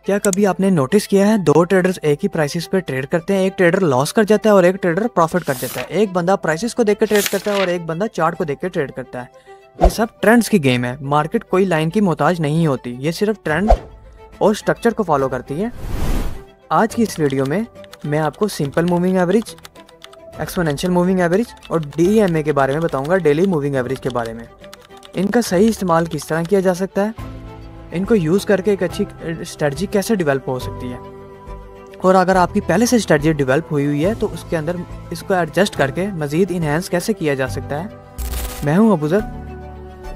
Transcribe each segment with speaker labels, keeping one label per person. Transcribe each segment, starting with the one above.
Speaker 1: क्या कभी आपने नोटिस किया है दो ट्रेडर्स एक ही प्राइसेस पे ट्रेड करते हैं, एक ट्रेडर लॉस कर जाता है और एक ट्रेडर प्रॉफिट कर जाता है। एक बंदा प्राइसेस को देख के ट्रेड करता है और एक बंदा चार्ट को देख के ट्रेड करता है। ये सब ट्रेंड्स की गेम है। मार्केट कोई लाइन की मोहताज नहीं होती, ये सिर्फ ट्रेंड और स्ट्रक्चर को फॉलो करती है। आज की इस वीडियो में मैं आपको simple moving average, exponential moving average और DMA के बारे में बताऊंगा, डेली मूविंग एवरेज के बारे में। इनका सही इस्तेमाल किस तरह किया जा सकता है, इनको यूज़ करके एक अच्छी स्ट्रेटजी कैसे डेवलप हो सकती है, और अगर आपकी पहले से स्ट्रेटजी डेवलप हुई है तो उसके अंदर इसको एडजस्ट करके मज़ीद इन्हेंस कैसे किया जा सकता है। मैं हूं Abuzar,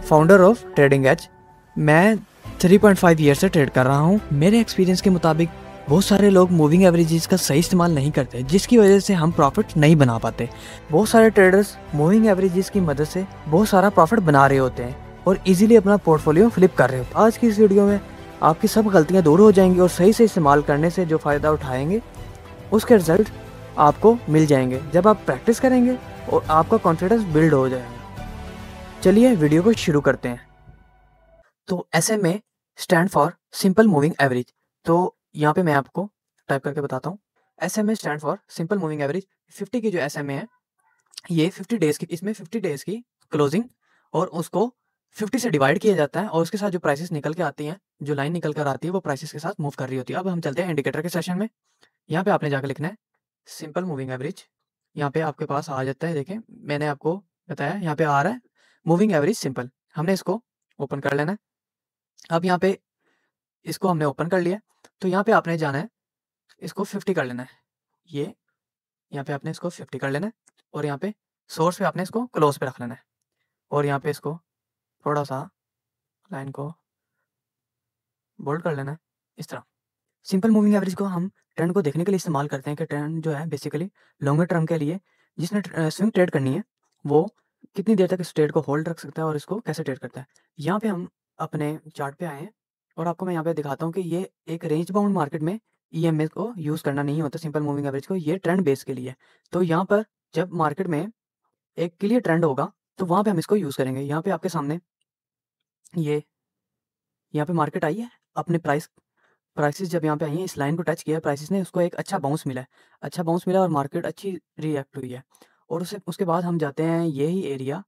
Speaker 1: founder of trading edge. मैं 3.5 ईयर से ट्रेड कर रहा हूं। मेरे एक्सपीरियंस के मुताबिक बहुत सारे लोग मूविंग एवरेजेस का सही इस्तेमाल नहीं करते, जिसकी वजह से हम प्रॉफिट नहीं बना पाते। बहुत सारे ट्रेडर्स मूविंग एवरेजेस की मदद से बहुत सारा प्रॉफिट बना रहे होते हैं और इजीली अपना पोर्टफोलियो फ्लिप कर रहे हो। आज की इस वीडियो में आपकी सब गलतियां दूर हो जाएंगी और सही से इस्तेमाल करने से जो फ़ायदा उठाएंगे उसके रिजल्ट आपको मिल जाएंगे जब आप प्रैक्टिस करेंगे और आपका कॉन्फिडेंस बिल्ड हो जाएगा। चलिए वीडियो को शुरू करते हैं। तो SMA stand for simple moving average. तो यहाँ पे मैं आपको टाइप करके बताता हूँ। SMA stand for simple moving average. 50 की जो SMA है ये 50 डेज़ की, इसमें 50 डेज़ की क्लोजिंग और उसको 50 से डिवाइड किया जाता है और उसके साथ जो प्राइसेस निकल के आती हैं, जो लाइन निकल कर आती है वो प्राइसेस के साथ मूव कर रही होती है। अब हम चलते हैं इंडिकेटर के सेशन में। यहाँ पे आपने जाकर लिखना है सिंपल मूविंग एवरेज। यहाँ पे आपके पास आ जाता है, देखें मैंने आपको बताया यहाँ पे आ रहा है मूविंग एवरेज सिंपल। हमने इसको ओपन कर लेना है। अब यहाँ पे इसको हमने ओपन कर लिया, तो यहाँ पे आपने जाना है इसको 50 कर लेना है। ये यहाँ पे आपने इसको 50 कर लेना है और यहाँ पे सोर्स पे आपने इसको क्लोज पे रख लेना है और यहाँ पे इसको थोड़ा सा लाइन को बोल्ड कर लेना है इस तरह। सिंपल मूविंग एवरेज को हम ट्रेंड को देखने के लिए इस्तेमाल करते हैं कि ट्रेंड जो है बेसिकली लॉन्गर टर्म के लिए जिसने स्विंग ट्रेड करनी है वो कितनी देर तक इस ट्रेड को होल्ड रख सकता है और इसको कैसे ट्रेड करता है। यहाँ पे हम अपने चार्ट पे आए हैं और आपको मैं यहाँ पे दिखाता हूँ कि ये एक रेंज बाउंड मार्केट में EMA को यूज़ करना नहीं होता सिंपल मूविंग एवरेज को, ये ट्रेंड बेस के लिए है। तो यहाँ पर जब मार्केट में एक क्लियर ट्रेंड होगा तो वहाँ पे हम इसको यूज़ करेंगे। यहाँ पे आपके सामने ये यहाँ पे मार्केट आई है, अपने प्राइसेस जब यहाँ पे आई हैं, इस लाइन को टच किया प्राइसेस ने, उसको एक अच्छा बाउंस मिला है, अच्छा बाउंस मिला और मार्केट अच्छी रिएक्ट हुई है। और उसके बाद हम जाते हैं यही एरिया,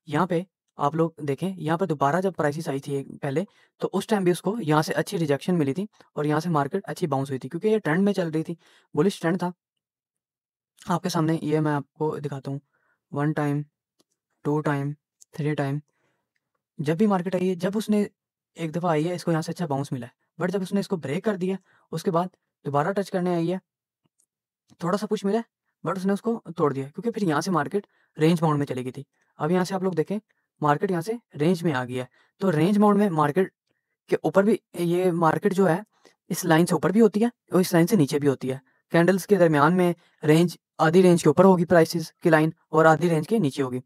Speaker 1: यहाँ पे आप लोग देखें, यहाँ पर दोबारा जब प्राइसेस आई थी पहले, तो उस टाइम भी उसको यहाँ से अच्छी रिजेक्शन मिली थी और यहाँ से मार्केट अच्छी बाउंस हुई थी क्योंकि ये ट्रेंड में चल रही थी, बुलिश ट्रेंड था। आपके सामने ये मैं आपको दिखाता हूँ, 1 टाइम, 2 टाइम, 3 टाइम, जब भी मार्केट आई है, जब उसने एक दफ़ा आई है, इसको यहाँ से अच्छा बाउंस मिला है, बट जब उसने इसको ब्रेक कर दिया उसके बाद दोबारा टच करने आई है, थोड़ा सा पुश मिला है, बट उसने उसको तोड़ दिया क्योंकि फिर यहाँ से मार्केट रेंज बाउंड में चली गई थी। अब यहाँ से आप लोग देखें मार्केट यहाँ से रेंज में आ गया है, तो रेंज बाउंड में मार्केट के ऊपर भी ये मार्केट जो है इस लाइन से ऊपर भी होती है और इस लाइन से नीचे भी होती है। कैंडल्स के दरमियान में रेंज, आधी रेंज के ऊपर होगी प्राइसेस की लाइन और आधी रेंज के नीचे होगी।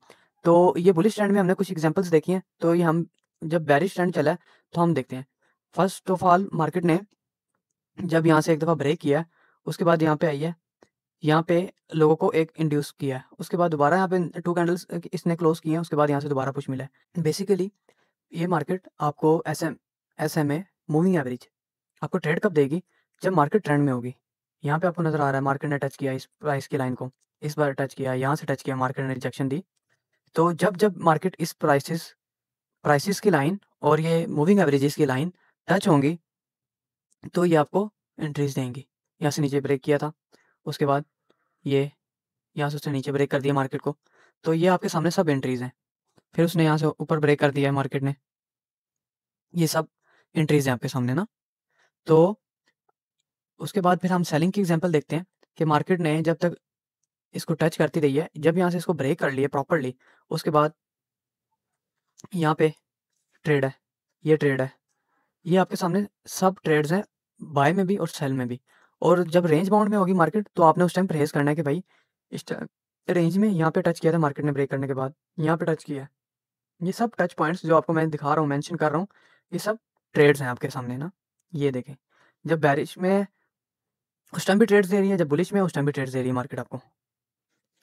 Speaker 1: तो ये बुलिश ट्रेंड में हमने कुछ एग्जांपल्स देखी हैं। तो ये हम जब बेरिश ट्रेंड चला है तो हम देखते हैं, फर्स्ट ऑफ ऑल मार्केट ने जब यहाँ से एक दफ़ा ब्रेक किया उसके बाद यहाँ पे आई है, यहाँ पे लोगों को एक इंड्यूस किया है, उसके बाद दोबारा यहाँ पे 2 कैंडल्स इसने क्लोज किए हैं, उसके बाद यहाँ से दोबारा पुश मिला है। बेसिकली ये मार्केट आपको SMA मूविंग एवरेज आपको ट्रेड कब देगी, जब मार्केट ट्रेंड में होगी। यहाँ पे आपको नज़र आ रहा है मार्केट ने टच किया इस प्राइस की लाइन को, इस बार टच किया, यहाँ से टच किया, मार्केट ने रिजेक्शन दी। तो जब जब मार्केट इस प्राइसेस की लाइन और ये मूविंग एवरेजेस की लाइन टच होंगी तो ये आपको एंट्रीज देंगी। यहाँ से नीचे ब्रेक किया था, उसके बाद ये यहाँ से उसने नीचे ब्रेक कर दिया मार्केट को, तो ये आपके सामने सब एंट्रीज हैं। फिर उसने यहाँ से ऊपर ब्रेक कर दिया है मार्केट ने, ये सब एंट्रीज हैं आपके सामने ना। तो उसके बाद फिर हम सेलिंग की एग्जांपल देखते हैं कि मार्केट ने जब तक इसको टच करती रही है, जब यहाँ से इसको ब्रेक कर लिया प्रॉपर्ली, उसके बाद यहाँ पे ट्रेड है, ये ट्रेड है, ये आपके सामने सब ट्रेड्स हैं, बाय में भी और सेल में भी। और जब रेंज बाउंड में होगी मार्केट तो आपने उस टाइम परहेज करना है कि भाई इस रेंज में यहाँ पे टच किया था मार्केट ने ब्रेक करने के बाद, यहाँ पे टच किया है। ये सब टच पॉइंट्स जो आपको मैं दिखा रहा हूँ, मेंशन कर रहा हूँ, ये सब ट्रेड्स हैं आपके सामने ना। ये देखें, जब बैरिश में उस टाइम भी ट्रेड्स दे रही है, जब बुलिश में उस टाइम भी ट्रेड्स दे रही है मार्केट आपको।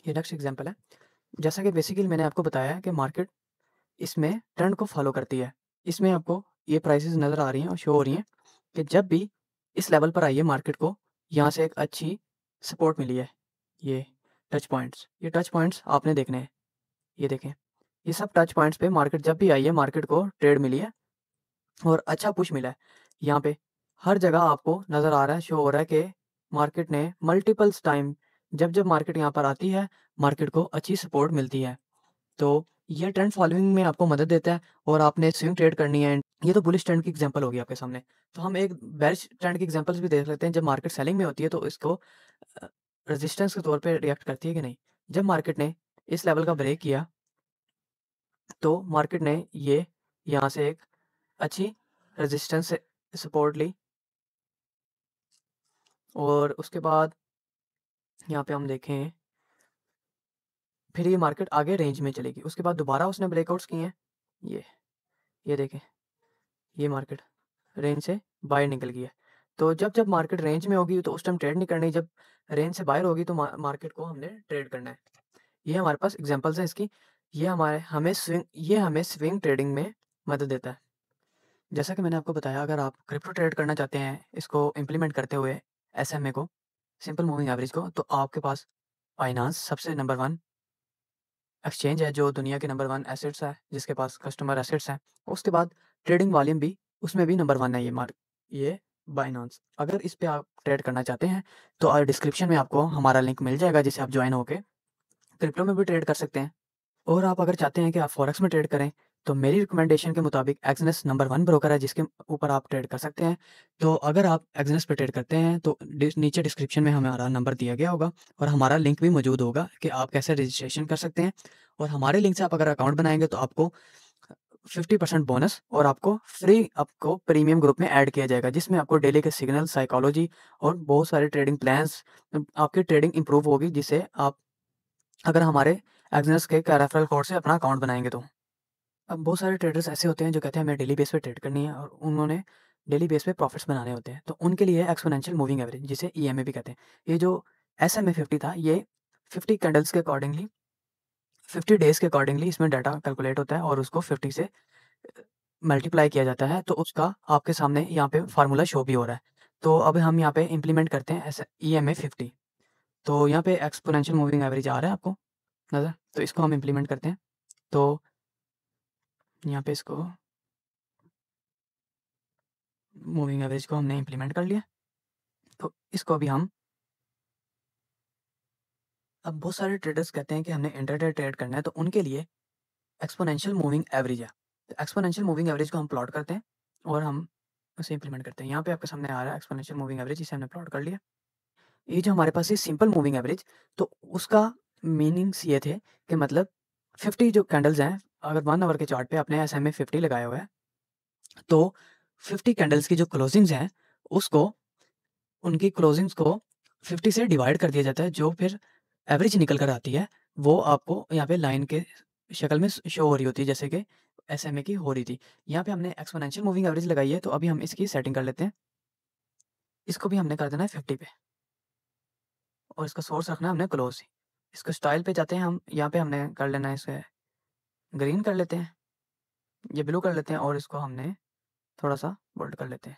Speaker 1: ये नेक्स्ट एग्जांपल है। जैसा कि बेसिकली मैंने आपको बताया है कि मार्केट इसमें ट्रेंड को फॉलो करती है। इसमें आपको ये प्राइसेस नज़र आ रही हैं और शो हो रही हैं कि जब भी इस लेवल पर आई है मार्केट को, यहाँ से एक अच्छी सपोर्ट मिली है। ये टच पॉइंट्स आपने देखने हैं, ये देखें, ये सब टच पॉइंट्स पे मार्केट जब भी आई है मार्केट को ट्रेड मिली है और अच्छा पुश मिला है। यहाँ पे हर जगह आपको नज़र आ रहा है, शो हो रहा है कि मार्केट ने मल्टीपल्स टाइम जब मार्केट यहाँ पर आती है मार्केट को अच्छी सपोर्ट मिलती है। तो ये ट्रेंड फॉलोइंग में आपको मदद देता है और आपने स्विंग ट्रेड करनी है। ये तो बुलिश ट्रेंड की एग्जांपल होगी आपके सामने। तो हम एक बेरिश ट्रेंड की एग्जांपल्स भी देख लेते हैं। जब मार्केट सेलिंग में होती है तो इसको रेजिस्टेंस के तौर पे रिएक्ट करती है कि नहीं। जब मार्केट ने इस लेवल का ब्रेक किया तो मार्केट ने ये यहाँ से एक अच्छी रेजिस्टेंस से सपोर्ट ली और उसके बाद यहाँ पे हम देखें फिर ये मार्केट आगे रेंज में चलेगी। उसके बाद दोबारा उसने ब्रेकआउट्स किए हैं, ये देखें, ये मार्केट रेंज से बाहर निकल गई है। तो जब मार्केट रेंज में होगी तो उस टाइम ट्रेड नहीं करनी, जब रेंज से बाहर होगी तो मार्केट को हमने ट्रेड करना है। ये हमारे पास एग्जांपल्स हैं इसकी। ये हमें स्विंग ट्रेडिंग में मदद देता है। जैसा कि मैंने आपको बताया, अगर आप क्रिप्टो ट्रेड करना चाहते हैं इसको इम्प्लीमेंट करते हुए SMA को, सिंपल मूविंग एवरेज को, तो आपके पास बाइनांस सबसे नंबर 1 एक्सचेंज है जो दुनिया के नंबर 1 एसेट्स है, जिसके पास कस्टमर एसेट्स हैं। उसके बाद ट्रेडिंग वॉल्यूम भी उसमें भी नंबर 1 है ये बाइनांस। अगर इस पे आप ट्रेड करना चाहते हैं तो डिस्क्रिप्शन में आपको हमारा लिंक मिल जाएगा, जिसे आप ज्वाइन होकर क्रिप्टो में भी ट्रेड कर सकते हैं। और आप अगर चाहते हैं कि आप फॉरेक्स में ट्रेड करें तो मेरी रिकमेंडेशन के मुताबिक एक्सनेस नंबर 1 ब्रोकर है जिसके ऊपर आप ट्रेड कर सकते हैं। तो अगर आप एक्सनेस पे ट्रेड करते हैं तो नीचे डिस्क्रिप्शन में हमारा नंबर दिया गया होगा और हमारा लिंक भी मौजूद होगा कि आप कैसे रजिस्ट्रेशन कर सकते हैं। और हमारे लिंक से आप अगर अकाउंट बनाएंगे तो आपको 50% बोनस और आपको प्रीमियम ग्रुप में ऐड किया जाएगा, जिसमें आपको डेली के सिग्नल, साइकोलॉजी और बहुत सारे ट्रेडिंग प्लान्स, आपकी ट्रेडिंग इंप्रूव होगी, जिससे आप अगर हमारे एक्सनेस के रेफरल कोड से अपना अकाउंट बनाएंगे तो। अब बहुत सारे ट्रेडर्स ऐसे होते हैं जो कहते हैं हमें डेली बेस पे ट्रेड करनी है और उन्होंने डेली बेस पे प्रॉफिट्स बनाने होते हैं। तो उनके लिए एक्सपोनेंशियल मूविंग एवरेज, जिसे EMA भी कहते हैं, ये जो SMA 50 था, ये 50 कैंडल्स के अकॉर्डिंगली 50 डेज के अकॉर्डिंगली इसमें डाटा कैलकुलेट होता है और उसको 50 से मल्टीप्लाई किया जाता है। तो उसका आपके सामने यहाँ पे फार्मूला शो भी हो रहा है। तो अब हम यहाँ पे इम्प्लीमेंट करते हैं ऐसे EMA 50। तो यहाँ पे एक्सपोनेंशियल मूविंग एवरेज आ रहा है आपको नज़र, तो इसको हम इम्प्लीमेंट करते हैं। तो यहाँ पे इसको मूविंग एवरेज को हमने इम्प्लीमेंट कर लिया। तो इसको अभी हम अब बहुत सारे ट्रेडर्स कहते हैं कि हमने इंट्राडे ट्रेड करना है, तो उनके लिए एक्सपोनेंशियल मूविंग एवरेज है। तो एक्सपोनेंशियल मूविंग एवरेज को हम प्लॉट करते हैं और हम उसे इम्प्लीमेंट करते हैं। यहाँ पे आपके सामने आ रहा है एक्सपोनेंशियल मूविंग एवरेज, इसे हमने प्लॉट कर लिया। ये जो हमारे पास है सिंपल मूविंग एवरेज, तो उसका मीनिंग्स ये थे कि मतलब 50 जो कैंडल्स हैं, अगर 1 आवर के चार्ट पे आपने SMA 50 लगाया हुआ है तो 50 कैंडल्स की जो क्लोजिंग्स हैं उसको उनकी क्लोजिंग्स को 50 से डिवाइड कर दिया जाता है, जो फिर एवरेज निकल कर आती है। वो आपको यहाँ पे लाइन के शक्ल में शो हो रही होती है, जैसे कि SMA की हो रही थी। यहाँ पे हमने एक्सपोनेंशियल मूविंग एवरेज लगाई है, तो अभी हम इसकी सेटिंग कर लेते हैं। इसको भी हमने कर देना है 50 पे और इसका सोर्स रखना है हमने क्लोज। इसको स्टाइल पे जाते हैं हम, यहाँ पे हमने कर लेना है इसे ग्रीन कर लेते हैं, ये ब्लू कर लेते हैं और इसको हमने थोड़ा सा बोल्ड कर लेते हैं।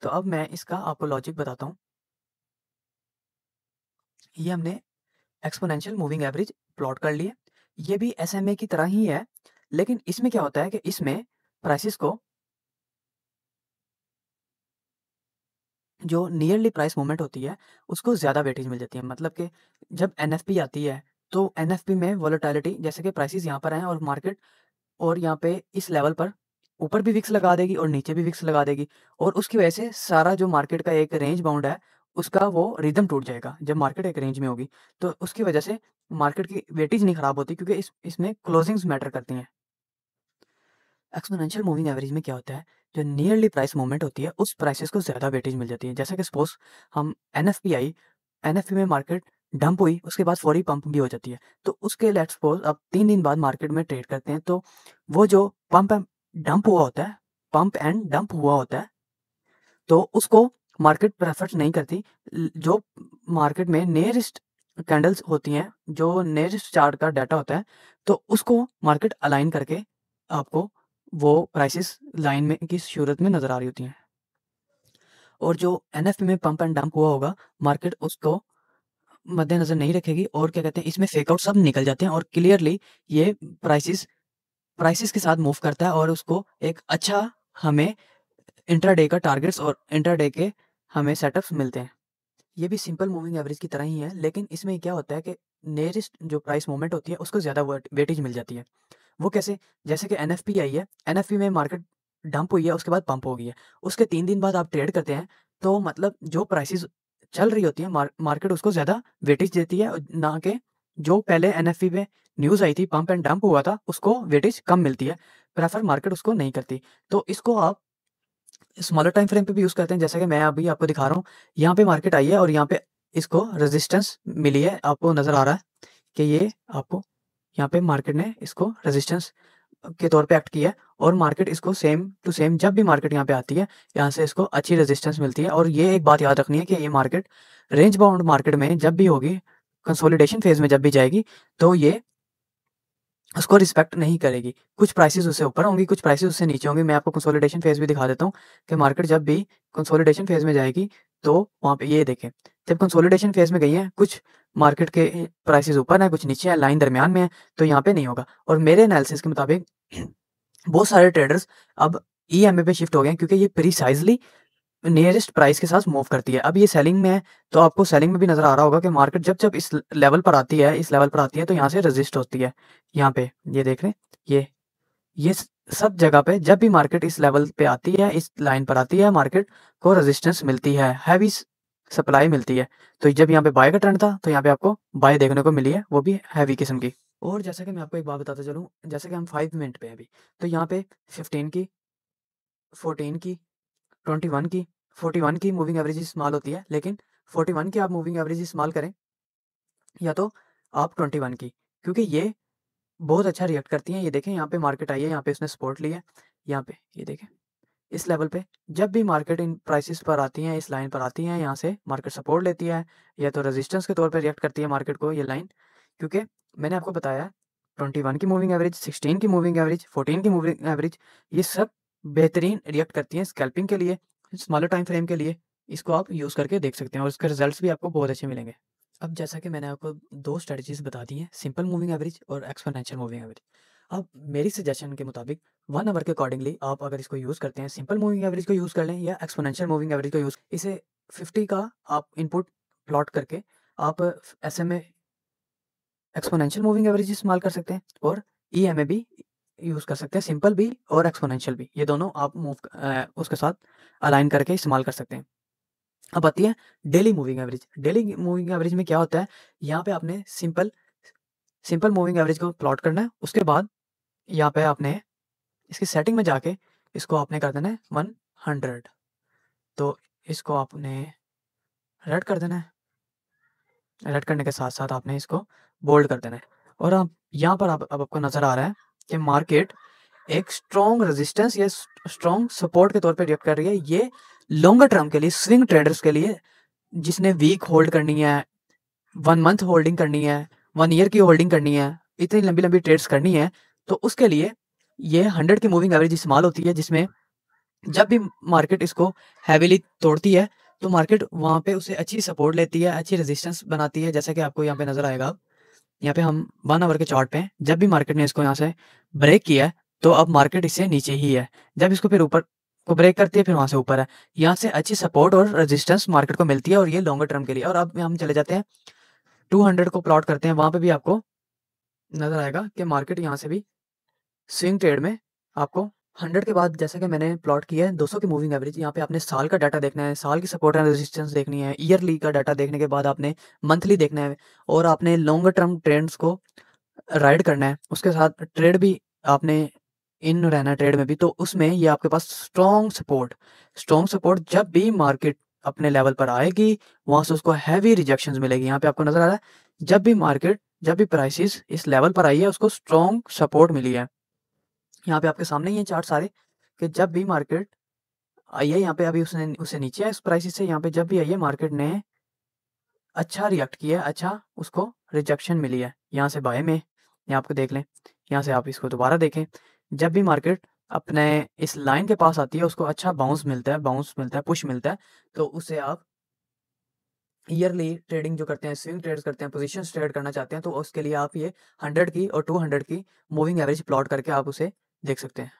Speaker 1: तो अब मैं इसका आपको लॉजिक बताता हूँ। ये हमने एक्सपोनेंशियल मूविंग एवरेज प्लॉट कर लिए। ये भी SMA की तरह ही है, लेकिन इसमें क्या होता है कि इसमें प्राइसेस को जो नियरली प्राइस मूवमेंट होती है उसको ज़्यादा वेटेज मिल जाती है। मतलब कि जब NFP आती है तो NFP में वोलेटिलिटी, जैसे कि प्राइसेस यहाँ पर हैं और मार्केट और यहाँ पे इस लेवल पर ऊपर भी विक्स लगा देगी और नीचे भी विक्स लगा देगी और उसकी वजह से सारा जो मार्केट का एक रेंज बाउंड है उसका वो रिदम टूट जाएगा। जब मार्केट एक रेंज में होगी तो उसकी वजह से मार्केट की वेटेज नहीं खराब होती, क्योंकि इसमें क्लोजिंग्स मैटर करती हैं। एक्सपोनेंशियल मूविंग एवरेज में क्या होता है, जो नियरली प्राइस मूवमेंट होती है उस प्राइसेस को ज़्यादा वेटेज मिल जाती है। जैसा कि सपोज हम NFP में मार्केट डंप हुई, उसके बाद फौरी पंप भी हो जाती है। तो उसके लेट्स सपोज अब 3 दिन बाद मार्केट में ट्रेड करते हैं, तो वो जो पंप एंड डंप हुआ होता है तो उसको मार्केट प्रेफर नहीं करती। जो मार्केट में नियरेस्ट कैंडल्स होती हैं, जो नियरेस्ट चार्ट का डाटा होता है, तो उसको मार्केट अलाइन करके आपको वो प्राइसेस लाइन में की सूरत में नज़र आ रही होती हैं। और जो एनएफपी में पंप एंड डंप हुआ होगा, मार्केट उसको मद्देनजर नहीं रखेगी और क्या कहते हैं, इसमें फेक आउट सब निकल जाते हैं और क्लियरली ये प्राइसेस के साथ मूव करता है और उसको एक अच्छा हमें इंट्राडे का टारगेट्स और इंट्राडे के हमें सेटअप्स मिलते हैं। ये भी सिंपल मूविंग एवरेज की तरह ही है, लेकिन इसमें क्या होता है कि नियरेस्ट जो प्राइस मूवमेंट होती है उसको ज़्यादा वेटेज मिल जाती है। वो कैसे? जैसे कि एनएफपी आई है, एनएफपी में मार्केट डंप हुई है, उसके बाद पंप हो गई है, उसके 3 दिन बाद आप ट्रेड करते हैं, तो मतलब जो प्राइसेस चल रही होती है मार्केट उसको ज़्यादा वेटेज देती है, ना कि जो पहले एनएफपी पे न्यूज़ आई थी पंप एंड डंप हुआ था उसको वेटेज कम मिलती है, प्रेफर मार्केट उसको नहीं करती। तो इसको आप स्मॉलर टाइम फ्रेम पे भी यूज़ करते हैं, जैसा कि मैं अभी आपको दिखा रहा हूँ। यहाँ पे मार्केट आई है और यहाँ पे इसको रेजिस्टेंस मिली है, आपको नज़र आ रहा है कि ये आपको यहाँ पे मार्केट ने इसको रेजिस्टेंस के तौर पे एक्ट किया है और मार्केट इसको सेम टू सेम जब भी मार्केट यहाँ पे आती है, यहाँ से इसको अच्छी रेजिस्टेंस मिलती है। और ये एक बात याद रखनी है कि ये मार्केट रेंज बाउंड मार्केट में जब भी होगी, कंसोलिडेशन फेज में जब भी जाएगी, तो ये उसको रिस्पेक्ट नहीं करेगी। कुछ प्राइसेस उससे ऊपर होंगी, कुछ प्राइसेस उससे नीचे होंगी। मैं आपको कंसोलिडेशन फेज भी दिखा देता हूँ कि मार्केट जब भी कंसोलिडेशन फेज में जाएगी, तो वहाँ पे ये देखें, जब कंसोलिडेशन फेज में गई है, कुछ मार्केट के प्राइसेस ऊपर हैं, कुछ नीचे हैं, लाइन दरमियान में है, तो यहाँ पे नहीं होगा। और मेरे एनालिसिस के मुताबिक बहुत सारे ट्रेडर्स अब ईएमए पे शिफ्ट हो गए हैं, क्योंकि ये प्रिसाइजली नियरेस्ट प्राइस के साथ मूव करती है। अब ये सेलिंग में है, तो आपको सेलिंग में भी नज़र आ रहा होगा कि मार्केट जब इस लेवल पर आती है, इस लेवल पर आती है, तो यहाँ से रेजिस्ट होती है। यहाँ पे ये देख रहे हैं, ये सब जगह पे जब भी मार्केट इस लेवल पे आती है, इस लाइन पर आती है, मार्केट को रेजिस्टेंस मिलती है, हैवी सप्लाई मिलती है। तो जब यहाँ पे बाय का ट्रेंड था, तो यहाँ पे आपको बाय देखने को मिली है, वो भी हैवी किस्म की। और जैसा कि मैं आपको एक बात बताता चलूँ, जैसे कि हम 5 मिनट पे हैं अभी, तो यहाँ पे 15 की, 14 की, 21 की, 41 की मूविंग एवरेज इस्तेमाल होती है, लेकिन 41 की आप मूविंग एवरेज इस्तेमाल करें या तो आप 21 की, क्योंकि ये बहुत अच्छा रिएक्ट करती हैं। ये देखें, यहाँ पे मार्केट आई है, यहाँ पे इसने सपोर्ट लिया है, यहाँ पे ये देखें, इस लेवल पे जब भी मार्केट इन प्राइसेस पर आती हैं, इस लाइन पर आती हैं, यहाँ से मार्केट सपोर्ट लेती है या तो रेजिस्टेंस के तौर पे रिएक्ट करती है मार्केट को ये लाइन। क्योंकि मैंने आपको बताया 21 की मूविंग एवरेज, 16 की मूविंग एवरेज, 14 की मूविंग एवरेज, ये सब बेहतरीन रिएक्ट करती हैं स्कैल्पिंग के लिए, स्मॉलर टाइम फ्रेम के लिए। इसको आप यूज़ करके देख सकते हैं और इसके रिजल्ट्स भी आपको बहुत अच्छे मिलेंगे। अब जैसा कि मैंने आपको 2 स्ट्रैटेजीज़ बता दी हैं, सिंपल मूविंग एवरेज और एक्सपोनेंशियल मूविंग एवरेज। अब मेरी सजेशन के मुताबिक 1 आवर के अकॉर्डिंगली आप अगर इसको यूज़ करते हैं, सिंपल मूविंग एवरेज को यूज़ कर लें या एक्सपोनेंशियल मूविंग एवरेज को यूज़, इसे 50 का आप इनपुट प्लॉट करके आप एसएमए एक्सपोनेंशियल मूविंग एवरेज इस्तेमाल कर सकते हैं और ईएमए भी यूज़ कर सकते हैं, सिंपल भी और एक्सपोनेंशियल भी, ये दोनों आप उसके साथ अलाइन करके इस्तेमाल कर सकते हैं। अब आती है daily moving average. Daily moving average में क्या होता है, यहाँ पे आपने सिंपल मूविंग एवरेज को प्लॉट करना है, उसके बाद यहाँ पे आपने इसकी सेटिंग में जाके इसको आपने कर देना है 100, तो इसको आपने रेड कर देना है। रेड करने के साथ साथ आपने इसको बोल्ड कर देना है और अब यहाँ पर अब आपको नज़र आ रहा है कि मार्केट एक स्ट्रॉन्ग रेजिस्टेंस या स्ट्रॉन्ग सपोर्ट के तौर पे रिएक्ट कर रही है। ये लॉन्गर टर्म के लिए, स्विंग ट्रेडर्स के लिए, जिसने वीक होल्ड करनी है, 1 मंथ होल्डिंग करनी है, 1 ईयर की होल्डिंग करनी है, इतनी लंबी लंबी ट्रेड्स करनी है, तो उसके लिए ये 100 की मूविंग एवरेज इस्तेमाल होती है, जिसमें जब भी मार्केट इसको हैवीली तोड़ती है, तो मार्केट वहाँ पे उसे अच्छी सपोर्ट लेती है, अच्छी रेजिस्टेंस बनाती है, जैसा कि आपको यहाँ पे नज़र आएगा। यहाँ पे हम 1 आवर के चार्ट पे हैं, जब भी मार्केट ने इसको यहाँ से ब्रेक किया है, तो अब मार्केट इससे नीचे ही है। जब इसको फिर ऊपर को ब्रेक करती है, फिर वहाँ से ऊपर है। यहाँ से अच्छी सपोर्ट और रेजिस्टेंस मार्केट को मिलती है और ये लॉन्गर टर्म के लिए। और अब हम चले जाते हैं 200 को प्लॉट करते हैं, वहाँ पे भी आपको नज़र आएगा कि मार्केट यहाँ से भी स्विंग ट्रेड में आपको 100 के बाद, जैसे कि मैंने प्लॉट किया है 200 की मूविंग एवरेज, यहाँ पे आपने साल का डाटा देखना है, साल की सपोर्ट एंड रेजिस्टेंस देखनी है, ईयरली का डाटा देखने के बाद आपने मंथली देखना है और आपने लॉन्गर टर्म ट्रेंड्स को राइड करना है। उसके साथ ट्रेड भी आपने इन रहना है ट्रेड में भी, तो उसमें ये आपके पास स्ट्रॉन्ग सपोर्ट जब भी मार्केट अपने लेवल पर आएगी, वहाँ से उसको हैवी रिजेक्शंस मिलेगी। यहाँ पे आपको नज़र आ रहा है, जब भी प्राइसेस इस लेवल पर आई है, उसको स्ट्रॉन्ग सपोर्ट मिली है। यहाँ पे आपके सामने ही है चार्ट सारे, कि जब भी मार्केट आई है, यहाँ पे अभी उससे नीचे है इस प्राइसेस से, यहाँ पे जब भी आई है मार्केट ने अच्छा रिएक्ट किया है, अच्छा उसको रिजेक्शन मिली है। यहाँ से बाय में, यहाँ आपको देख लें, यहाँ से आप इसको दोबारा देखें, जब भी मार्केट अपने इस लाइन के पास आती है, उसको अच्छा बाउंस मिलता है, पुश मिलता है, तो उसे आप ईयरली ट्रेडिंग जो करते हैं, स्विंग ट्रेड्स करते हैं, पोजीशंस ट्रेड करना चाहते हैं, तो उसके लिए आप ये 100 की और 200 की मूविंग एवरेज प्लॉट करके आप उसे देख सकते हैं।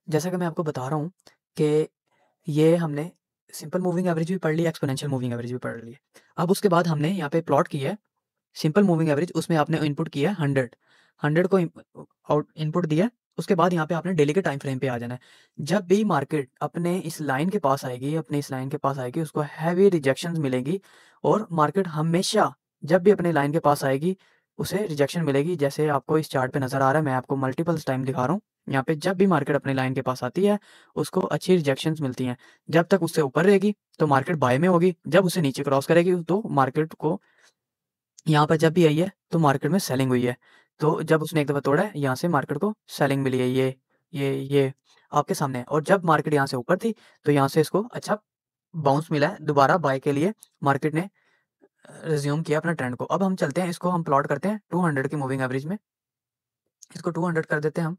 Speaker 1: जैसा कि मैं आपको बता रहा हूँ कि ये हमने सिंपल मूविंग एवरेज भी पढ़ ली, एक्सपोनेंशियल मूविंग एवरेज भी पढ़ ली है। अब उसके बाद हमने यहाँ पे प्लॉट की है सिंपल मूविंग एवरेज, उसमें आपने इनपुट किया है 100, 100 को आउट इनपुट दिया। उसके बाद यहाँ पे आपने डेली के टाइम फ्रेम पे आ जाना है। जब भी मार्केट अपने इस लाइन के पास आएगी, अपने इस लाइन के पास आएगी, उसको हैवी रिजेक्शंस मिलेंगी, और मार्केट हमेशा जब भी अपने लाइन के पास आएगी उसे रिजेक्शन मिलेगी। जैसे आपको इस चार्ट पे नज़र आ रहा है, मैं आपको मल्टीपल्स टाइम दिखा रहा हूँ। यहाँ पे जब भी मार्केट अपने लाइन के पास आती है उसको अच्छी रिजेक्शंस मिलती हैं। जब तक उससे ऊपर रहेगी तो मार्केट बाय में होगी, जब उसे नीचे क्रॉस करेगी तो मार्केट को यहाँ पर जब भी आई है तो मार्केट में सेलिंग हुई है। तो जब उसने एक दफ़ा तोड़ा है, यहाँ से मार्केट को सेलिंग मिली है, ये आपके सामने है। और जब मार्केट यहाँ से ऊपर थी तो यहाँ से इसको अच्छा बाउंस मिला है, दोबारा बाय के लिए मार्केट ने रिज्यूम किया अपना ट्रेंड को। अब हम चलते हैं, इसको हम प्लॉट करते हैं 200 की मूविंग एवरेज में। इसको 200 कर देते हैं हम।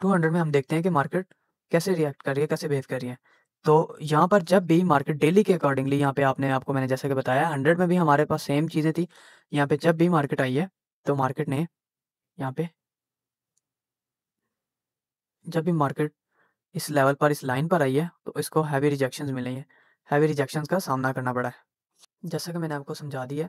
Speaker 1: 200 में हम देखते हैं कि मार्केट कैसे रिएक्ट कर रही है, कैसे बिहेव कर रही है। तो यहाँ पर जब भी मार्केट डेली के अकॉर्डिंगली, यहाँ पे आपको मैंने जैसे कि बताया 100 में भी हमारे पास सेम चीज़ें थी। यहाँ पे जब भी मार्केट आई है तो मार्केट ने यहाँ पे जब भी मार्केट इस लेवल पर, इस लाइन पर आई है, तो इसको हैवी रिजेक्शंस मिले हैं, हैवी रिजेक्शंस का सामना करना पड़ा है। जैसा कि मैंने आपको समझा दिया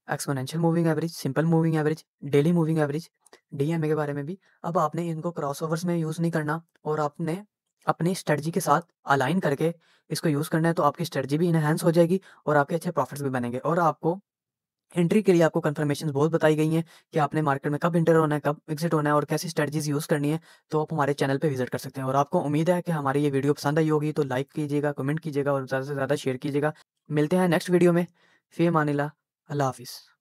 Speaker 1: exponential moving average, simple moving average, daily moving average, DMA के बारे में भी। अब आपने इनको क्रॉसओवर्स में यूज़ नहीं करना, और आपने अपनी स्ट्रेटजी के साथ अलाइन करके इसको यूज़ करना है, तो आपकी स्ट्रेटजी भी इनहेंस हो जाएगी और आपके अच्छे प्रॉफिट्स भी बनेंगे। और आपको एंट्री के लिए आपको कन्फर्मेशंस बहुत बताई गई हैं कि आपने मार्केट में कब एंटर होना है, कब एग्जिट होना है, और कैसी स्ट्रेटजीज यूज़ करनी है। तो आप हमारे चैनल पे विजिट कर सकते हैं। और आपको उम्मीद है कि हमारी ये वीडियो पसंद आई होगी, तो लाइक कीजिएगा, कमेंट कीजिएगा और ज़्यादा से ज़्यादा शेयर कीजिएगा। मिलते हैं नेक्स्ट वीडियो में। फ़ी अमानिल्लाह। अल्लाह हाफ़िज़।